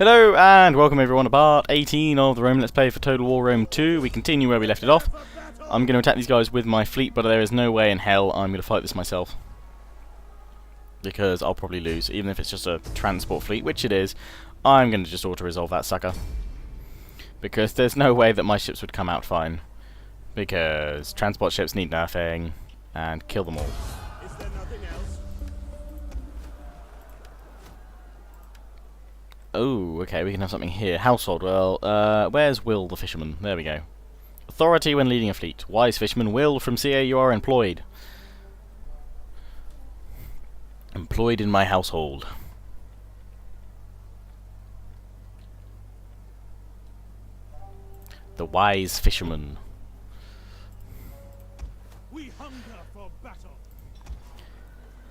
Hello and welcome everyone to part 18 of the Rome Let's Play for Total War Rome 2. We continue where we left it off. I'm going to attack these guys with my fleet, but there is no way in hell I'm going to fight this myself. Because I'll probably lose, even if it's just a transport fleet, which it is. I'm going to just auto-resolve that sucker. Because there's no way that my ships would come out fine. Because transport ships need nerfing, and kill them all. Is there nothing else? Oh, okay, we can have something here. Household, well, where's Will the fisherman? There we go. Authority when leading a fleet. Wise fisherman, Will from CA, you are employed. Employed in my household. The wise fisherman. We hunger for battle.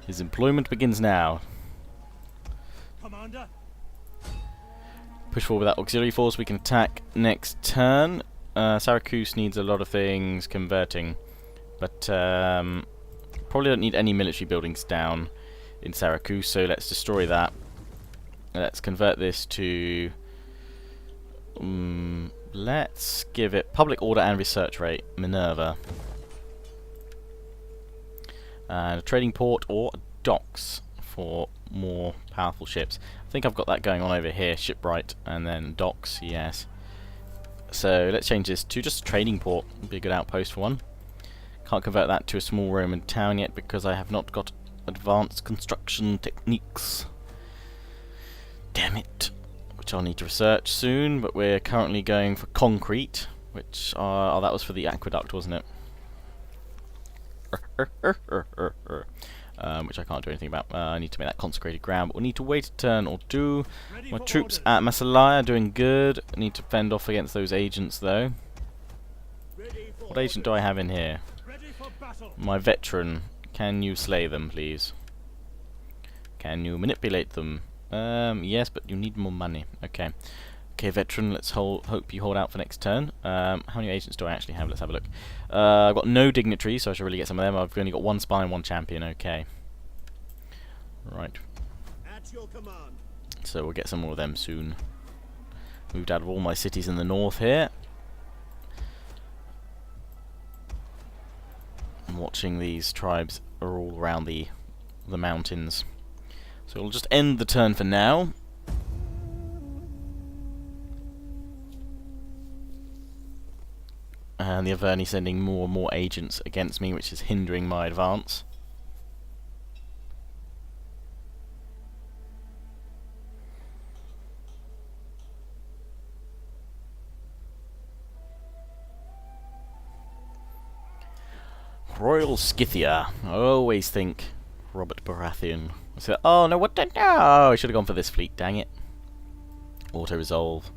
His employment begins now. Commander? Push forward with that auxiliary force, we can attack next turn. Syracuse needs a lot of things converting, but probably don't need any military buildings down in Syracuse, so let's destroy that. Let's convert this to... let's give it public order and research rate, Minerva. And a trading port or docks for more powerful ships. I think I've got that going on over here, shipwright, and then docks, yes. So let's change this to just a trading port, would be a good outpost for one. Can't convert that to a small Roman town yet because I have not got advanced construction techniques. Damn it. Which I'll need to research soon, but we're currently going for concrete, which, oh, that was for the aqueduct, wasn't it? Which I can't do anything about. I need to make that consecrated ground, but we'll need to wait a turn or two. My troops at Massalia are doing good. I need to fend off against those agents, though. What agent do I have in here? My veteran. Can you slay them, please? Can you manipulate them? Yes, but you need more money. Okay. Okay, veteran, let's hope you hold out for next turn. How many agents do I actually have? Let's have a look. I've got no dignitaries, so I should really get some of them. I've only got one spy and one champion. Okay. Right. At your command. So we'll get some more of them soon. Moved out of all my cities in the north here. I'm watching these tribes are all around the mountains. So we'll just end the turn for now. And the Averni sending more and more agents against me, which is hindering my advance. Royal Scythia. I always think Robert Baratheon. So, oh no, what the no! I should have gone for this fleet, dang it. Auto-resolve.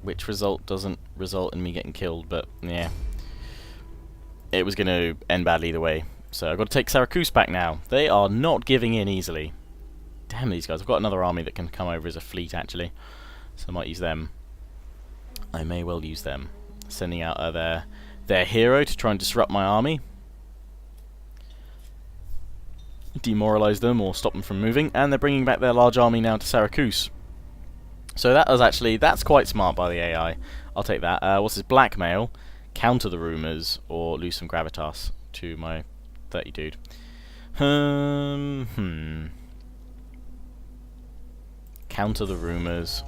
Which result doesn't result in me getting killed, but yeah. It was going to end badly either way. So I've got to take Syracuse back now. They are not giving in easily. Damn these guys. I've got another army that can come over as a fleet, actually. So I might use them. I may well use them. Sending out their hero to try and disrupt my army. Demoralize them or stop them from moving. And they're bringing back their large army now to Syracuse. So that was actually, that's quite smart by the AI. I'll take that. What's this? Blackmail, counter the rumours, or lose some gravitas to my 30 dude. Counter the rumours.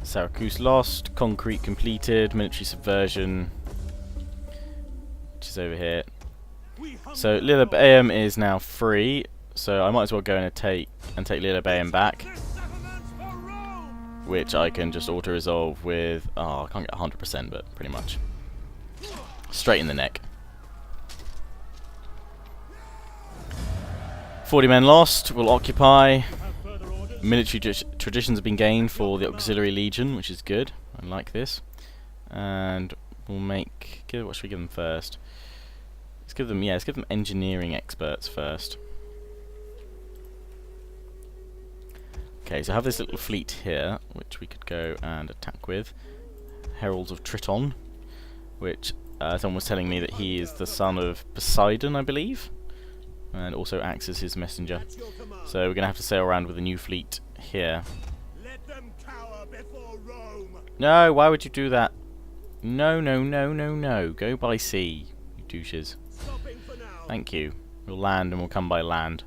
Syracuse lost, concrete completed, military subversion. Which is over here. So Lilybaeum is now free, so I might as well go and take Lilybaeum back, which I can just auto-resolve with, oh, I can't get 100%, but pretty much straight in the neck. 40 men lost. We'll occupy. Military traditions have been gained for the auxiliary legion, which is good. I like this. And we'll make... what should we give them first? Let's give them engineering experts first. Okay, so I have this little fleet here, which we could go and attack with. Heralds of Triton. which someone was telling me that he is the son of Poseidon, I believe, and also acts as his messenger. At your command. So we're going to have to sail around with a new fleet here. Let them cower before Rome. No, why would you do that? No, no, no, no, no. Go by sea, you douches. Stopping for now. Thank you. We'll land and we'll come by land.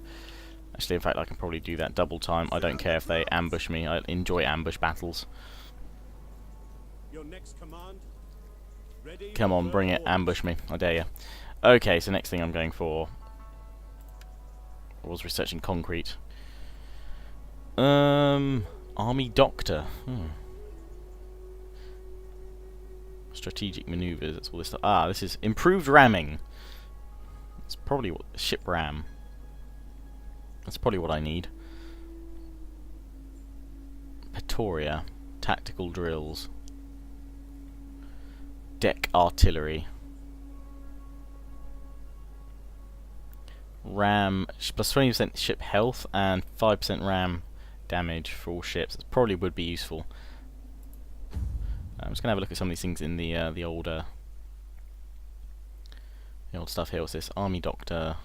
Actually, in fact, I can probably do that double time. I don't care if they ambush me. I enjoy ambush battles. Your next command. Ready. Come on, bring it. Ambush me. I dare you. Okay, so next thing I'm going for... I was researching concrete. Army Doctor. Strategic maneuvers. That's all this stuff. Ah, this is improved ramming. It's probably what ship ram. That's probably what I need. Pretoria. Tactical drills. Deck artillery. Ram plus 20% ship health and 5% ram damage for all ships. That probably would be useful. I'm just gonna have a look at some of these things in the old stuff here. What's this? Army Doctor.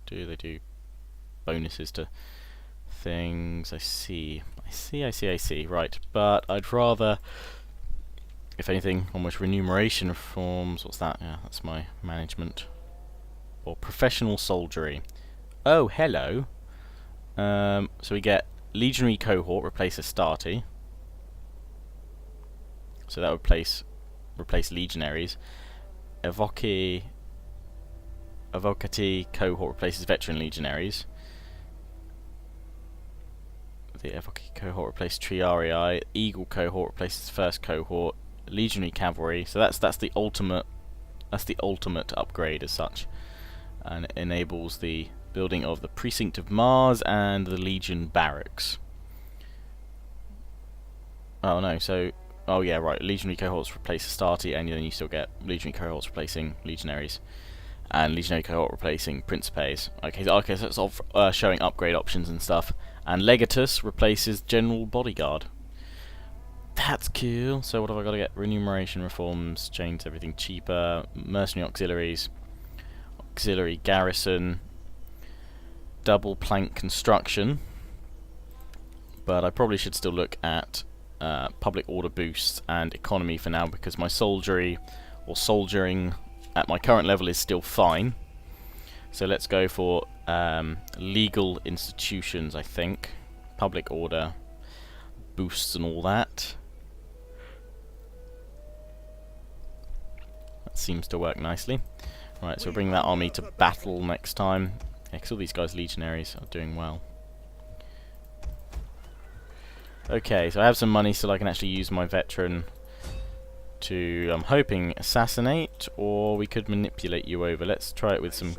They do bonuses to things. I see. Right, but I'd rather, if anything, almost remuneration reforms. What's that? Yeah, that's my management. Or professional soldiery. Oh, hello. So we get Legionary Cohort, replace Astarte. So that would replace Legionaries. Evocati Cohort replaces Veteran Legionaries. The Evocati Cohort replaces Triarii. Eagle Cohort replaces First Cohort. Legionary Cavalry. So that's the ultimate. That's the ultimate upgrade as such, and it enables the building of the Precinct of Mars and the Legion Barracks. Oh no, so oh yeah, right. Legionary Cohorts replace Astarte, and then you still get Legionary Cohorts replacing Legionaries, and Legionary Cohort replacing Principes. Okay, so it's sort of showing upgrade options and stuff. And Legatus replaces General Bodyguard. That's cool. So what have I got to get? Remuneration reforms, change everything cheaper, mercenary auxiliaries, auxiliary garrison, double plank construction. But I probably should still look at public order boosts and economy for now, because my soldiery or soldiering at my current level is still fine. So let's go for legal institutions, I think. Public order boosts and all that. That seems to work nicely. Right, so we'll bring that army to battle next time. Yeah, because all these guys, legionaries, are doing well. Okay, so I have some money so I can actually use my veteran to, I'm hoping, assassinate, or we could manipulate you over. Let's try it with some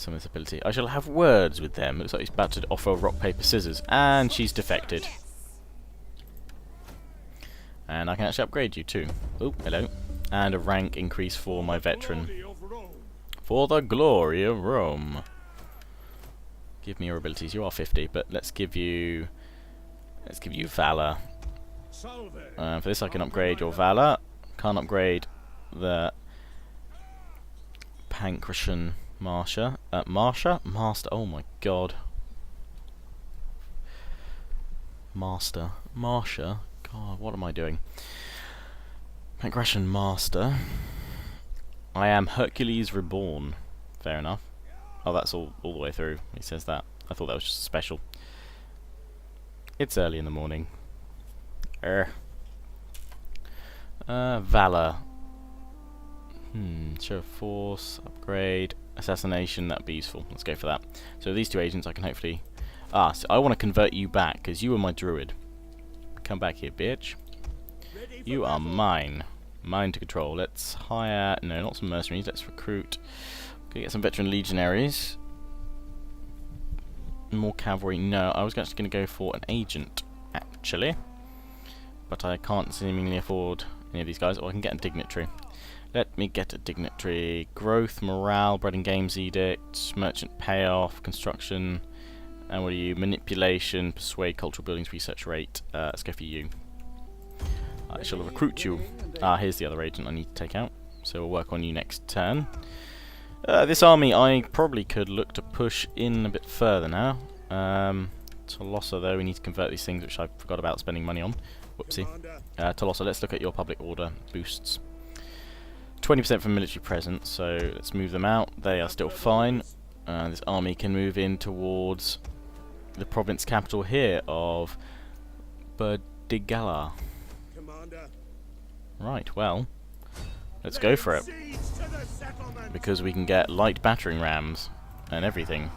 of this ability. I shall have words with them. It looks like he's about to offer rock, paper, scissors, and she's defected. And I can actually upgrade you too. Oh, hello. And a rank increase for my veteran. For the glory of Rome. Give me your abilities. You are 50, but let's give you valor. For this I can upgrade your valor. Can't upgrade the Pancration Marsha. Master. Oh my god. Master. Marsha. God, what am I doing? Pancration Master. I am Hercules Reborn. Fair enough. Oh, that's all the way through. He says that. I thought that was just special. It's early in the morning. Valor. Show of force, upgrade, assassination, that'd be useful. Let's go for that. So these two agents I can hopefully... Ah, so I want to convert you back, because you were my druid. Come back here, bitch. You are mine. Mine to control. Let's hire... No, not some mercenaries. Let's recruit... Okay, get some veteran legionaries. More cavalry. No, I was actually going to go for an agent, actually. But I can't seemingly afford any of these guys. Or I can get a dignitary. Let me get a dignitary. Growth, morale, bread and games edict, merchant payoff, construction, and what are you? Manipulation, persuade, cultural buildings, research rate. Let's go for you. I shall recruit you. Ah, here's the other agent I need to take out. So we'll work on you next turn. This army, I probably could look to push in a bit further now. Tolosa, though, we need to convert these things, which I forgot about spending money on. Whoopsie. Tolosa, let's look at your public order boosts. 20% from military presence, so let's move them out. They are still fine. This army can move in towards the province capital here of Burdigala. Right, well, let's go for it. Because we can get light battering rams and everything.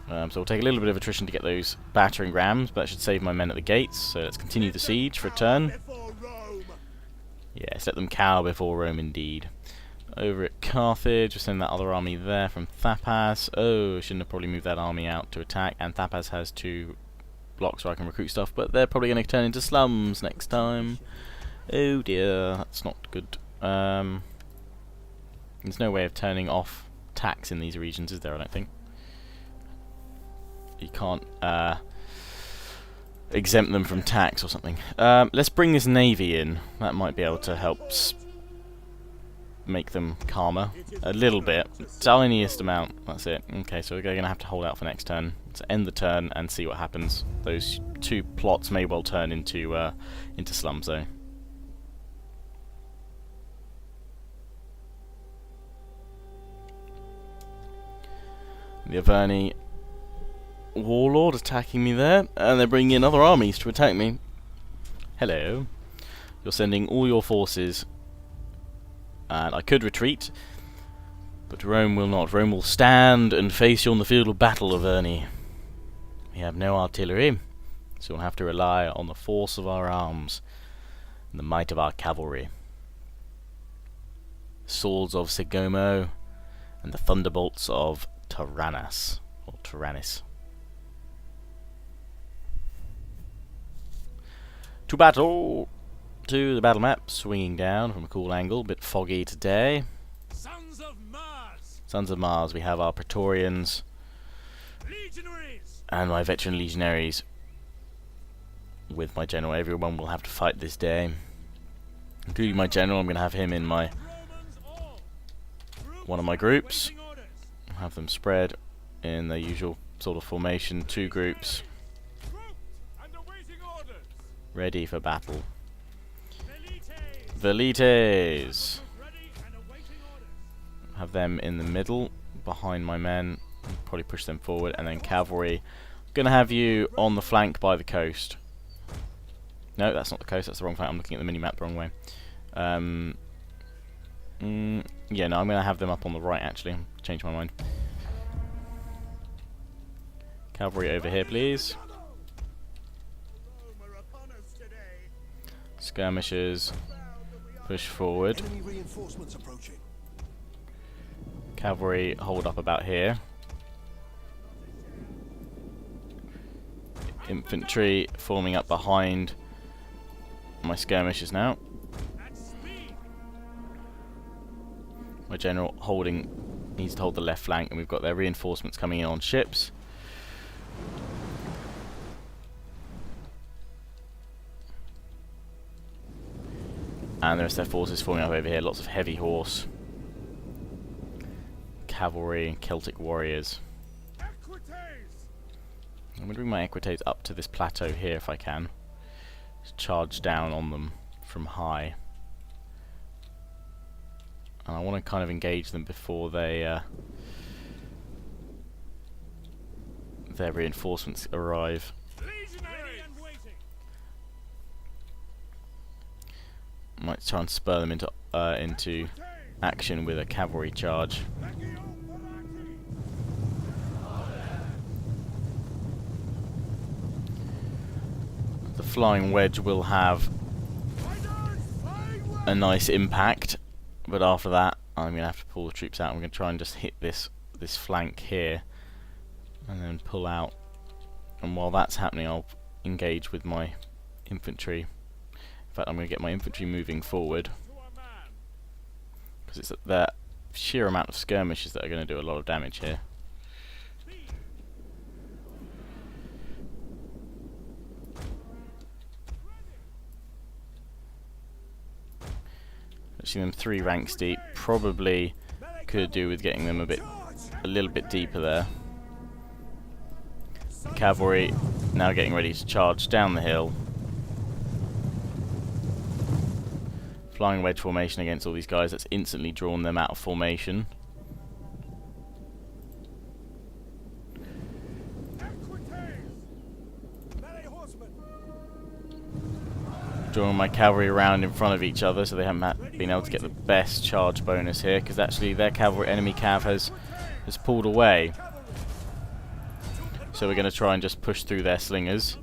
So we'll take a little bit of attrition to get those battering rams, but that should save my men at the gates. So let's continue the siege for a turn. Yes, let them cower before Rome indeed. Over at Carthage, we'll send that other army there from Thapas. Oh, shouldn't have probably moved that army out to attack. And Thapas has 2 blocks where I can recruit stuff, but they're probably going to turn into slums next time. Oh dear, that's not good. There's no way of turning off tax in these regions, is there? I don't think. You can't exempt them from tax or something. Let's bring this navy in. That might be able to help make them calmer a little bit. Tiniest amount. That's it. Okay, so we're going to have to hold out for next turn. Let's end the turn and see what happens. Those 2 plots may well turn into slums, though. The Averni warlord attacking me there, and they're bringing in other armies to attack me. Hello. You're sending all your forces, and I could retreat, but Rome will not. Rome will stand and face you on the field of battle, Averni. We have no artillery, so we'll have to rely on the force of our arms and the might of our cavalry. Swords of Segomo and the thunderbolts of Tyrannus, or Tyrannus. To battle! To the battle map, swinging down from a cool angle, a bit foggy today. Sons of Mars! Sons of Mars, we have our Praetorians Legionaries! and my veteran legionaries with my general. Everyone will have to fight this day, including my general. I'm going to have him in my one of my groups. Have them spread in the usual sort of formation, 2 groups, ready for battle. Velites! Have them in the middle, behind my men, probably push them forward, and then cavalry. I'm going to have you on the flank by the coast. No, that's not the coast, that's the wrong flank. I'm looking at the mini-map the wrong way. Yeah, no, I'm going to have them up on the right, actually. Change my mind. Cavalry over here, please. Skirmishers, push forward. Cavalry, hold up about here. Infantry forming up behind my skirmishers now. My general needs to hold the left flank, and we've got their reinforcements coming in on ships. And the rest of their forces forming up over here. Lots of heavy horse, cavalry, and Celtic warriors. I'm going to bring my equites up to this plateau here if I can. Just charge down on them from high. And I want to kind of engage them before their reinforcements arrive. Might try and spur them into action with a cavalry charge. The flying wedge will have a nice impact, but after that I'm going to have to pull the troops out. I'm going to try and just hit this flank here and then pull out, and while that's happening I'll engage with my infantry. In fact, I'm going to get my infantry moving forward, because it's the sheer amount of skirmishes that are going to do a lot of damage here. pushing them 3 ranks deep. Probably could do with getting them a little bit deeper there. Cavalry now getting ready to charge down the hill. Flying wedge formation against all these guys. That's instantly drawn them out of formation. Drawing my cavalry around in front of each other, so they haven't been able to get the best charge bonus here, because actually their enemy cav has pulled away. So we're going to try and just push through their slingers.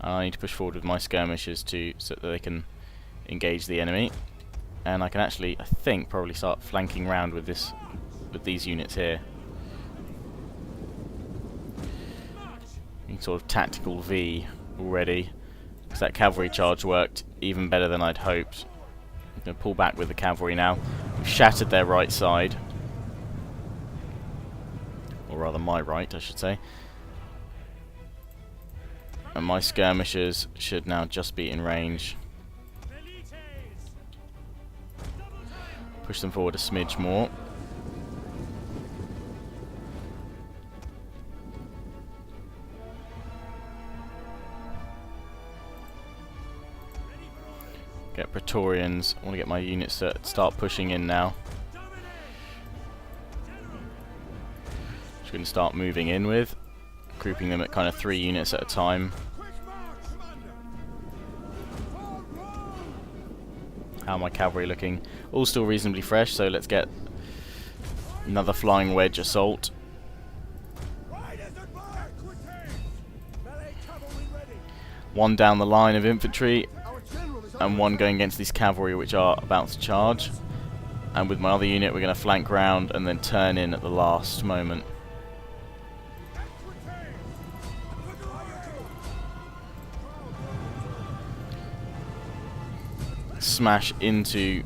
I need to push forward with my skirmishers so that they can engage the enemy, and I can actually, I think, probably start flanking round with these units here. Sort of tactical V already, because that cavalry charge worked even better than I'd hoped. I'm going to pull back with the cavalry now. We've shattered their right side, or rather my right, I should say. And my skirmishers should now just be in range. Push them forward a smidge more. Get Praetorians. I want to get my units to start pushing in now. Just going to start moving in with, grouping them at kind of 3 units at a time. How are my cavalry looking? All still reasonably fresh, so let's get another flying wedge assault. One down the line of infantry, and one going against these cavalry which are about to charge. And with my other unit we're going to flank round and then turn in at the last moment. Smash into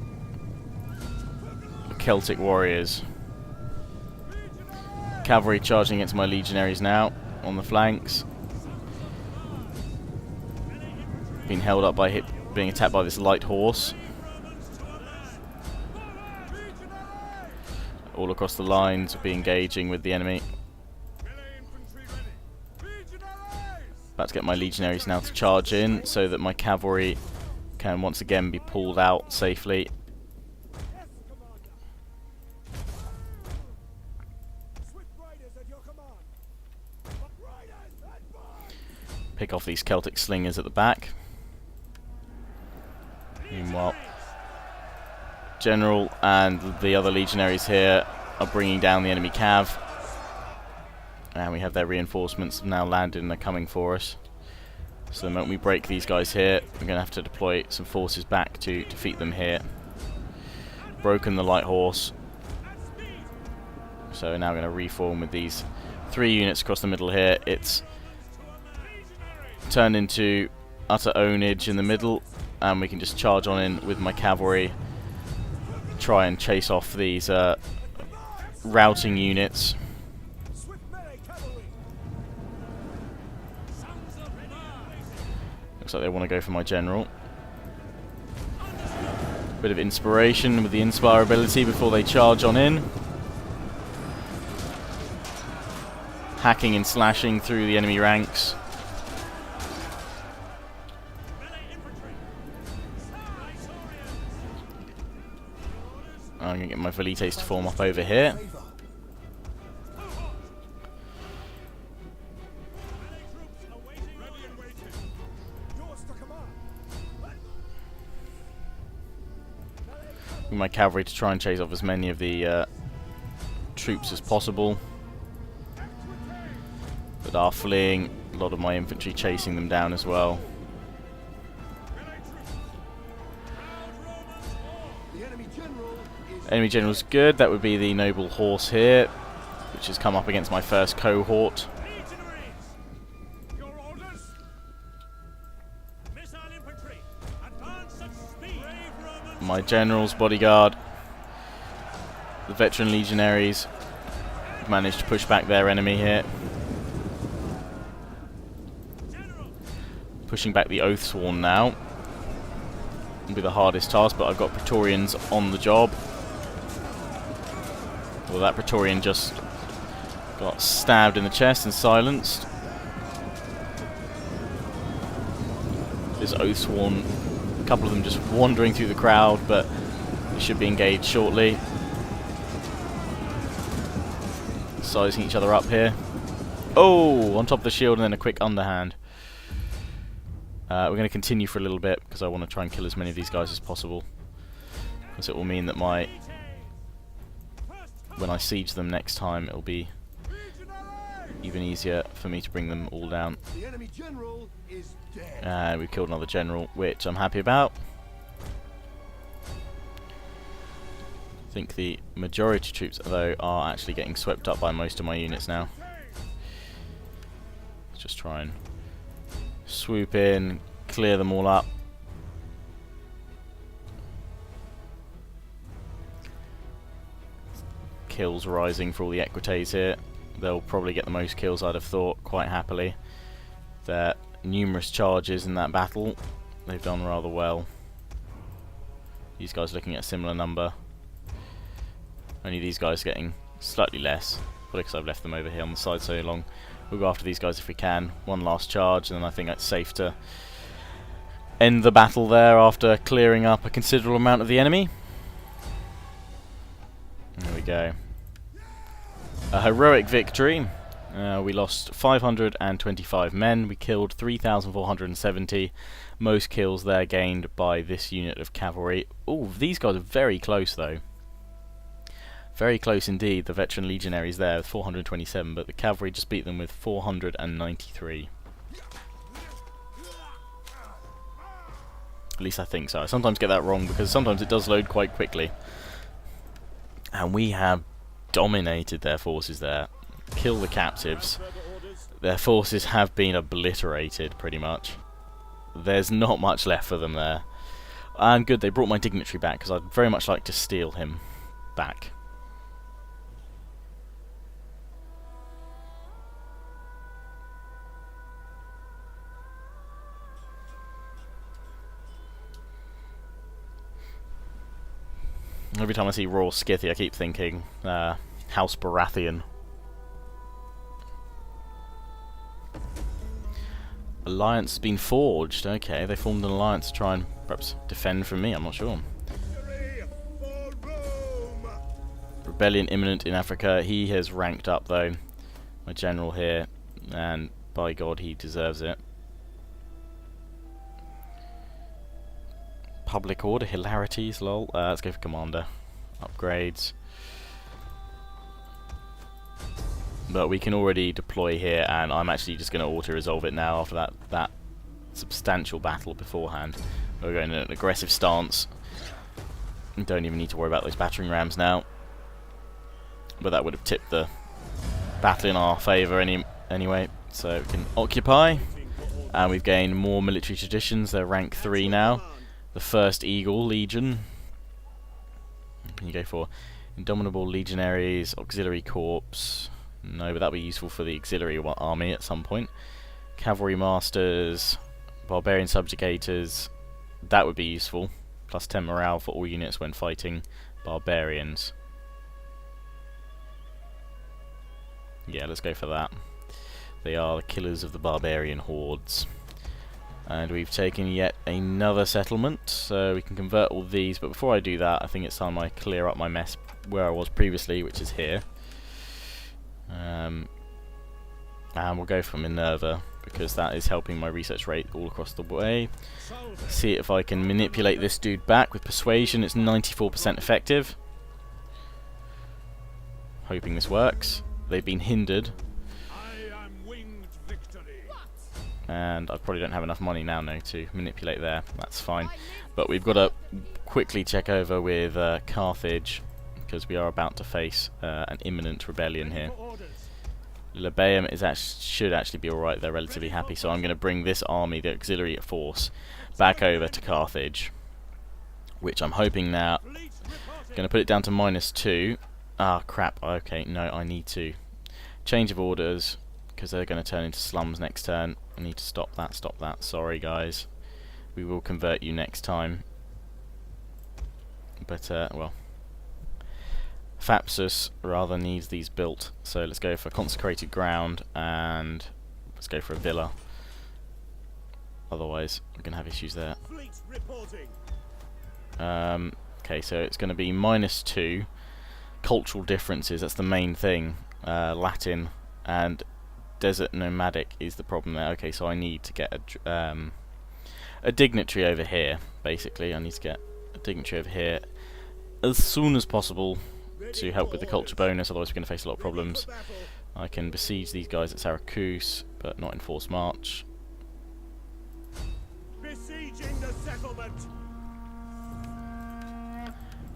the Celtic warriors. Cavalry charging against my legionaries now on the flanks. Being held up by being attacked by this light horse. All across the lines will be engaging with the enemy. About to get my legionaries now to charge in so that my cavalry can once again be pulled out safely. Pick off these Celtic slingers at the back. Meanwhile, General and the other legionaries here are bringing down the enemy cav. And we have their reinforcements now landed and are coming for us. So the moment we break these guys here, we're going to have to deploy some forces back to defeat them here. Broken the light horse. So we're now going to reform with these 3 units across the middle here. It's turned into utter ownage in the middle, and we can just charge on in with my cavalry, try and chase off these routing units. Looks like they want to go for my general. Bit of inspiration with the inspire ability before they charge on in. Hacking and slashing through the enemy ranks. I'm going to get my velites to form up over here. My cavalry to try and chase off as many of the troops as possible that are fleeing. A lot of my infantry chasing them down as well. Enemy general's good. That would be the noble horse here, which has come up against my first cohort. My general's bodyguard, the veteran legionaries, have managed to push back their enemy here. Pushing back the Oathsworn now will be the hardest task, but I've got Praetorians on the job. Well, that Praetorian just got stabbed in the chest and silenced. This Oathsworn, a couple of them just wandering through the crowd, but they should be engaged shortly. Sizing each other up here. Oh, on top of the shield and then a quick underhand. We're going to continue for a little bit because I want to try and kill as many of these guys as possible. Because it will mean that when I siege them next time, it'll be even easier for me to bring them all down. The enemy general is dead. And we've killed another general, which I'm happy about. I think the majority of troops, though, are actually getting swept up by most of my units now. Let's just try and swoop in, clear them all up. Kills rising for all the Equites here. They'll probably get the most kills, I'd have thought, quite happily. There are numerous charges in that battle. They've done rather well. These guys looking at a similar number. Only these guys getting slightly less, probably because I've left them over here on the side so long. We'll go after these guys if we can. One last charge, and then I think it's safe to end the battle there after clearing up a considerable amount of the enemy. There we go. A heroic victory. We lost 525 men. We killed 3,470. Most kills there gained by this unit of cavalry. Oh, these guys are very close though. Very close indeed, the veteran legionaries there with 427, but the cavalry just beat them with 493. At least I think so. I sometimes get that wrong because sometimes it does load quite quickly. And we have dominated their forces there. Kill the captives. Their forces have been obliterated pretty much. There's not much left for them there. And good, they brought my dignitary back because I'd very much like to steal him back. Every time I see Royal Scythia, I keep thinking House Baratheon. Alliance has been forged. Okay, they formed an alliance to try and perhaps defend from me, I'm not sure. Rebellion imminent in Africa. He has ranked up though, my general here, and by God he deserves it. Public order, hilarities, lol. Let's go for commander. Upgrades. But we can already deploy here, and I'm actually just going to auto-resolve it now after that substantial battle beforehand. We're going in an aggressive stance. We don't even need to worry about those battering rams now. But that would have tipped the battle in our favour anyway. So we can occupy. And we've gained more military traditions. They're rank 3 now. The first Eagle Legion. What can you go for? Indomitable Legionaries, Auxiliary Corps. No, but that'll be useful for the auxiliary army at some point. Cavalry Masters, Barbarian Subjugators. That would be useful. Plus 10 morale for all units when fighting barbarians. Yeah, let's go for that. They are the killers of the barbarian hordes. And we've taken yet another settlement, so we can convert all these. But before I do that, I think it's time I clear up my mess where I was previously, which is here. And we'll go for Minerva, because that is helping my research rate all across the way. See if I can manipulate this dude back with Persuasion. It's 94% effective. Hoping this works. They've been hindered. And I probably don't have enough money now to manipulate there. That's fine. But we've got to quickly check over with Carthage, because we are about to face an imminent rebellion here. Libeum should actually be alright. They're relatively happy. So I'm going to bring this army, the auxiliary force, back over to Carthage, which I'm hoping now. Going to put it down to -2. Ah, crap. Okay, no, I need to. Change of orders. because they're going to turn into slums next turn. I need to stop that, stop that. Sorry guys. We will convert you next time. But, well, Thapsus rather needs these built, so let's go for consecrated ground and let's go for a villa. Otherwise, we're going to have issues there. Okay, so it's going to be -2. Cultural differences, that's the main thing. Latin and desert nomadic is the problem there. Okay, so I need to get a dignitary over here, basically. I need to get a dignitary over here as soon as possible to help with the culture bonus, otherwise we're going to face a lot of problems. I can besiege these guys at Syracuse, but not enforce march. Besieging the settlement.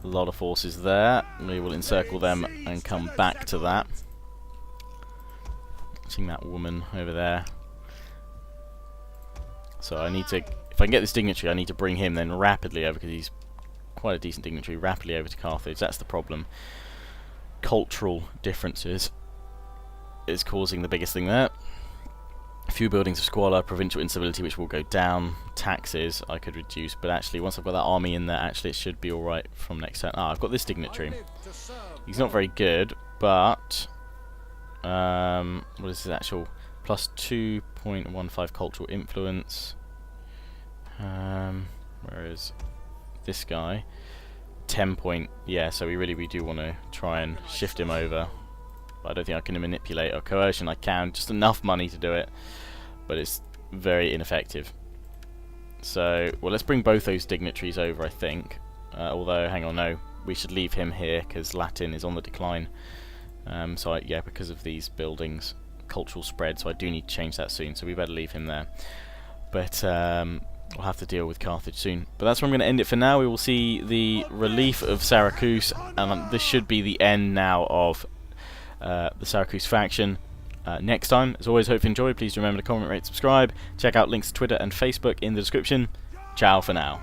A lot of forces there. We will encircle them and come back to that. Seeing that woman over there. So I need to, if I can get this dignitary, I need to bring him then rapidly over, because he's quite a decent dignitary, rapidly over to Carthage. That's the problem. Cultural differences is causing the biggest thing there. A few buildings of squalor, provincial instability, which will go down. Taxes I could reduce, but actually once I've got that army in there, actually it should be alright from next turn. Ah, I've got this dignitary. He's not very good, but what is his actual plus 2.15 cultural influence? Where is this guy? 10 point, yeah, so we do want to try and shift him over. But I don't think I can manipulate or coercion. I can, just enough money to do it, but it's very ineffective. So, well, let's bring both those dignitaries over, I think. Although, hang on, no, we should leave him here because Latin is on the decline. So, yeah, because of these buildings, cultural spread, so I do need to change that soon, so we better leave him there. But we'll have to deal with Carthage soon. But that's where I'm going to end it for now. We will see the relief of Syracuse, and this should be the end now of the Syracuse faction. Next time, as always, hope you enjoyed. Please remember to comment, rate, subscribe. Check out links to Twitter and Facebook in the description. Ciao for now.